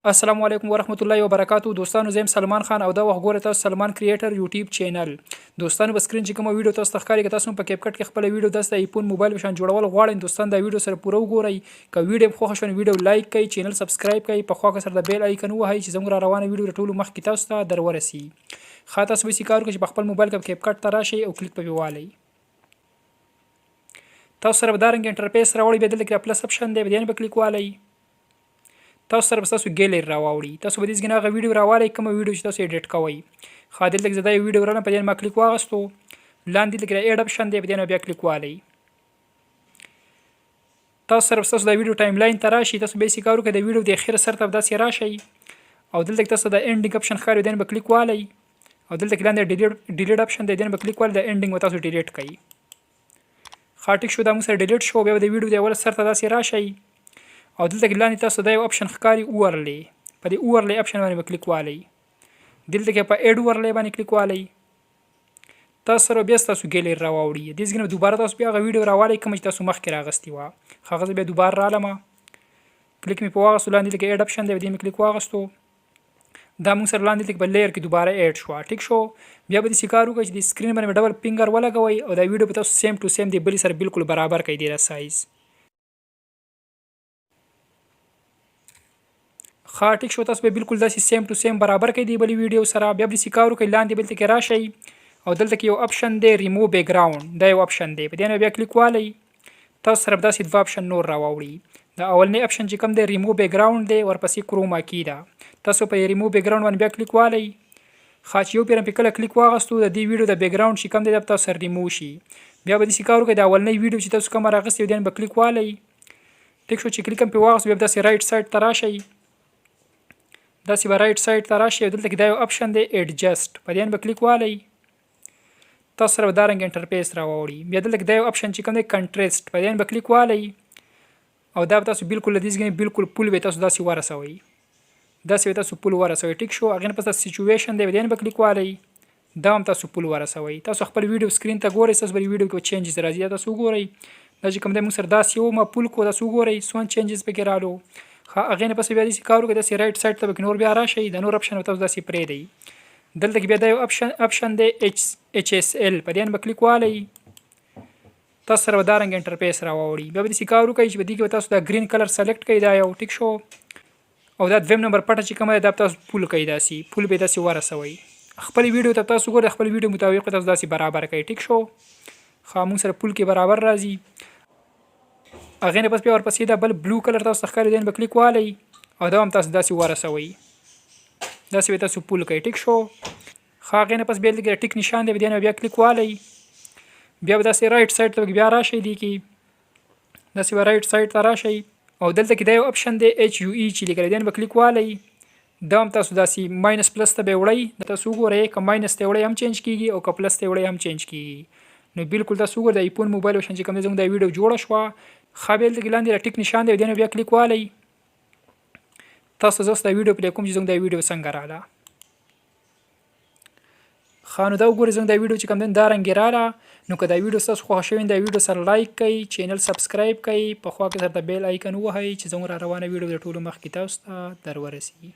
السلام علیکم ورحمت الله وبرکاتو. دوستانو زم سلمان خان او دا وخت ګوره تاسو سلمان کریټر یوټیوب چینل. دوستانو په سکرین چې کوم ویډیو تاسو ته ښکاري تاسو په کیپ کټ کې خپل ویډیو د ایفون موبایل بشان جوړول غواړئ دوستان دا ویډیو سره پوره وګورئ. که ویډیو خو خوښ ویډیو لایک کړئ، چینل سبسکرایب کړئ، په خوا سره د بیل آیکن وهئ چې زموږ را روانه ویډیو ټول مخکې تاسو ته درورسي. خاطر تاسو به کار کوئ چې په خپل موبایل کې کیپ کټ ته راشئ او کلیک په والی. تاسو سره به دا رنګ انټرفیس راوړي، به دلته کې پلس اپشن دی، به کلیک والی. تاسو سره تاسو ګیلری راوړي. تاسو به دې څنګه هغه ویډیو راوړئ کوم ویډیو چې تاسو ایډیټ کوئ. خاطر لکه زدا یو ویډیو ورنه په دې ما کلیک واغستو، لاندې لکه ایډ اپشن دی، په دې بیا کلیک والی. تاسو سره تاسو د ویډیو ټایم لاین ته راشي. تاسو به یې کارو کې د ویډیو د اخر سر ته داسې راشي او دلته تاسو د انډینګ اپشن ښکاري، دین به کلیک والی او دلته لاندې ډیلیټ اپشن دی، دین به کلیک والی، د انډینګ تاسو ډیلیټ کړئ. خاطر شو دا موږ سره ډیلیټ شو، بیا د ویډیو د اول سر ته داسې راشي او دلته لاندې تاسو دا یو اپشن ښکاري اورلی، په دې اورلی اپشن باندې کلیک والی. دلته کې په اډ اورلی باندې کلیک والی. تاسو سره بیا تاسو ګیلری راوړي. دې څنګه دوباره تاسو بیا غو ویډیو راوړئ کوم چې تاسو مخکې راغستی و. هغه بیا دوباره رالم، کلیک می په واغستو، لاندې کې اډ اپشن دی، دې می کلیک واغستو. دا موږ سره لاندې کې بل لیر کې دوباره اډ شو. ټیک شو، بیا به دې کار وکړئ چې د سکرین باندې ډبل فینګر ولګوئ او دا ویډیو په تاسو سیم ټو سیم دی بل سره بالکل برابر کړئ دی سایز. ټیک شو، تاسو به بالکل داسې سیم ټو سیم برابر کړئ دی بل ویډیو سره. بیا به کار وکړئ، لاندې بل کې راشئ او دلته کې یو اپشن دی ریموو بیک گراوند، دا یو اپشن دی، په دې بیا کلیک والی. تاسو سره داسې دوه اپشن نور راوړي. دا اولنی اپشن چې کوم دی ریموو بیک گراوند دی، ورپسې کروما کی ده. تاسو په ریموو بیک گراوند باندې بیا کلیک والی. چې یو پیرم په کله کلیک واغستو، د دې ویډیو د بیک گراوند چې کوم دی تاسو سره ریموو شي. بیا به کار وکړئ، د اولنی ویډیو چې تاسو کوم راغستی دی به کلیک والی. ټیک شو، چې کلیک په واغستو بیا داسې رائټ سایډ ته راشئ. داسې به رائټ سایډ ته راشي او دلته کې دا یو اپشن دی ایډجسټ، په دې به کلیک والی. تاسو سره دا رنګ انټرفیس راوړي. بیا دلته کې دا یو اپشن چې کوم دی کنټرست، په دې به کلیک والی او دا تاسو بالکل د دې څنګه بالکل پول به تاسو داسې ورسوي، داسې تاسو پول ورسوي. ټیک شو، هغه نه پس سچويشن دی، په دې به کلیک والی، دا هم تاسو پول ورسوي. تاسو خپل ویډیو سکرین ته ګورئ، تاسو بل ویډیو کې چینجز راځي، تاسو وګورئ. دا چې کوم دی موږ سره داسې یو ما پول کو، تاسو وګورئ سون چینجز پکې رالو. هغه نه پس بیا دې کار وکړئ، داسې رائټ سایډ ته به نور بیا راشئ، د نور اپشن تاسو داسې پرې دی. دلته کې بیا دا یو اپشن دی ایچ اس ال، په دې به کلیک والی. تاسو سره دا رنګ انټرفیس راوړي. بیا به دې کار وکړئ چې په دې کې تاسو دا گرین کلر سلیکټ کړئ، دا یو ټیک شو. او دا دویم نمبر پټه چې کومه ده تاسو پول کړئ، داسې پول به داسې ورسوي. خپل ویډیو ته تاسو ګورئ، خپل ویډیو مطابق تاسو داسې برابر کړئ. ټیک شو، موږ سره پول کې برابر راځي. هغه نه پس بیا ورپسې دا بل بلو کلر تاسو ښکاري، دین به کلیک والی او دا هم تاسو داسې ورسوي، داسې به تاسو پول کوئ. ټیک شو، هغه نه پس بیا دلته ټیک نشان دی، بیا کلیک والی. بیا به داسې رائټ سایډ ته بیا راشئ، دی کې داسې به رائټ سایډ ته راشئ او دلته کې دا یو اپشن دی ایچ یو ای چې لیکلی، دین به کلیک والی. دا هم تاسو داسې ماینس پلس ته به وړئ. تاسو وګورئ که ماینس ته وړئ هم چینج کیږي او که پلس ته وړئ هم چینج کیږي. نو بالکل تاسو وګورئ د ایفون موبایل وشن چې کوم زموږ د ویډیو جوړه شوه، خابل د لاندې ټیک نشان دی، دین بیا کلیک والی. تاسو زه د ویډیو پلی کوم چې زموږ د ویډیو څنګه رااله. خانو دا وګورئ زموږ د ویډیو چې کوم دی دا رنګ رااله. نو که دا ویډیو تاسو خوښ شوی د ویډیو سره لایک کړئ، چینل سبسکرایب کړئ، په خوا کې سره د بیل آیکن وهئ چې زموږ را روانه ویډیو د ټولو مخکې تاسو ته درورسي.